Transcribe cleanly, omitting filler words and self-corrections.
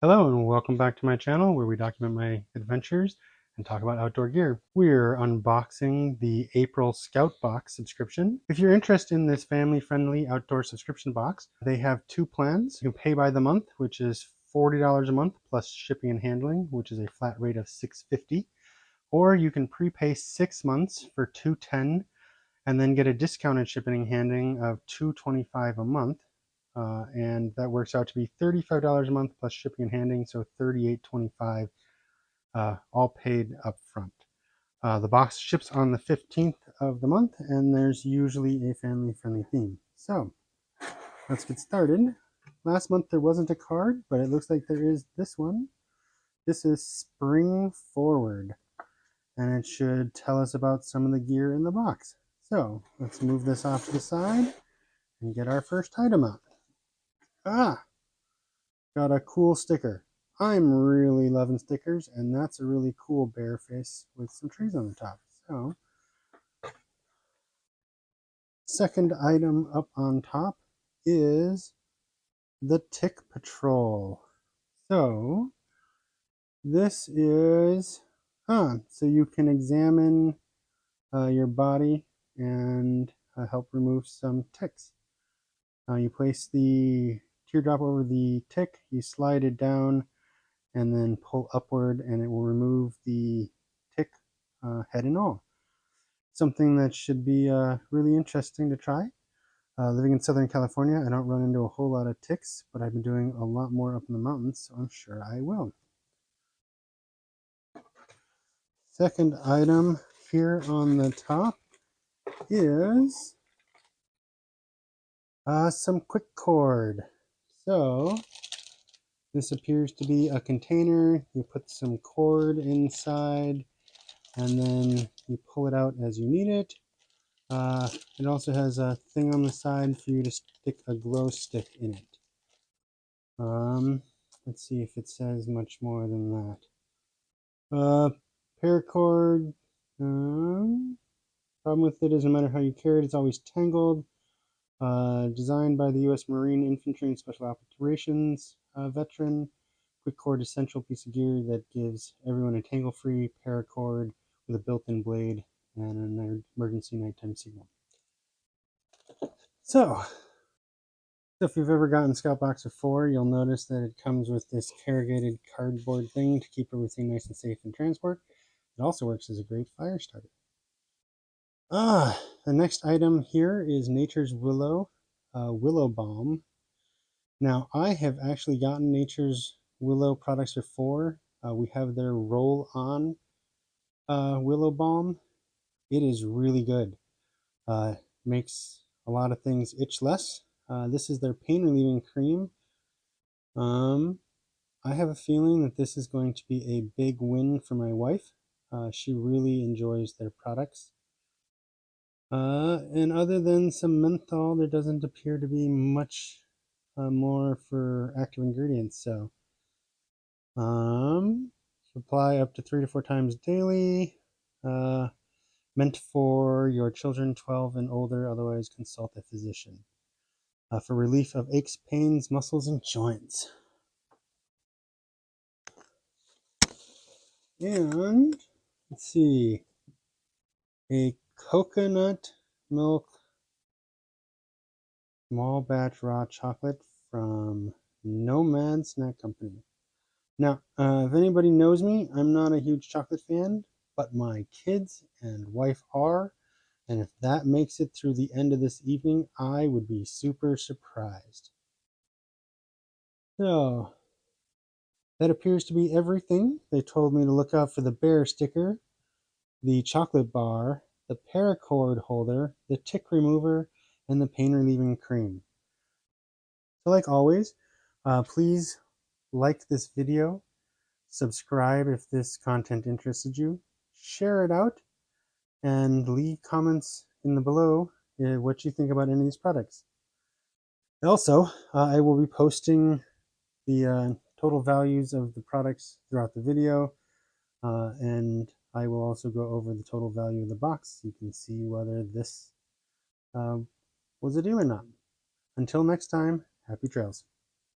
Hello and welcome back to my channel where we document my adventures and talk about outdoor gear. We're unboxing the April SCOUTbox subscription. If you're interested in this family-friendly outdoor subscription box, they have two plans. You can pay by the month, which is $40 a month plus shipping and handling, which is a flat rate of $6.50, or you can prepay 6 months for $210 and then get a discounted shipping and handling of $225 a month. And that works out to be $35 a month plus shipping and handling, so $38.25, all paid up front. The box ships on the 15th of the month, and there's usually a family-friendly theme. So let's get started. Last month there wasn't a card, but it looks like there is this one. This is Spring Forward, and it should tell us about some of the gear in the box. So let's move this off to the side and get our first item out. Got a cool sticker. I'm really loving stickers, and that's a really cool bear face with some trees on the top. So, second item up on top is the Tick Patrol. So, this is, so you can examine your body and help remove some ticks. You place the teardrop over the tick, you slide it down, and then pull upward, and it will remove the tick, head and all. Something that should be really interesting to try. Living in Southern California, I don't run into a whole lot of ticks, but I've been doing a lot more up in the mountains, so I'm sure I will. Second item here on the top is some quick cord. So this appears to be a container. You put some cord inside, and then you pull it out as you need it. It also has a thing on the side for you to stick a glow stick in it. Let's see if it says much more than that. Paracord. Problem with it is no matter how you carry it, it's always tangled. Designed by the U.S. Marine Infantry and Special Operations veteran. Quick cord essential piece of gear that gives everyone a tangle-free paracord with a built-in blade and an emergency nighttime signal. So if you've ever gotten SCOUTbox before, you'll notice that it comes with this corrugated cardboard thing to keep everything nice and safe in transport. It also works as a great fire starter. The next item here is Nature's Willow, Willow Balm. Now, I have actually gotten Nature's Willow products before. We have their roll-on Willow Balm. It is really good. Makes a lot of things itch less. This is their pain relieving cream. I have a feeling that this is going to be a big win for my wife. She really enjoys their products. And other than some menthol, there doesn't appear to be much more for active ingredients. So, apply up to 3 to 4 times daily. Meant for your children 12 and older, otherwise consult a physician. For relief of aches, pains, muscles, and joints. And let's see, a coconut milk small batch raw chocolate from Nomad Snack Company. Now, if anybody knows me, I'm not a huge chocolate fan, but my kids and wife are, and if that makes it through the end of this evening, I would be super surprised. So, that appears to be everything. They told me to look out for the bear sticker, the chocolate bar, the paracord holder, the tick remover, and the pain relieving cream. So like always, please like this video, subscribe if this content interested you, share it out, and leave comments in the below what you think about any of these products. Also, I will be posting the total values of the products throughout the video, and I will also go over the total value of the box so you can see whether this was a deal or not. Until next time, happy trails.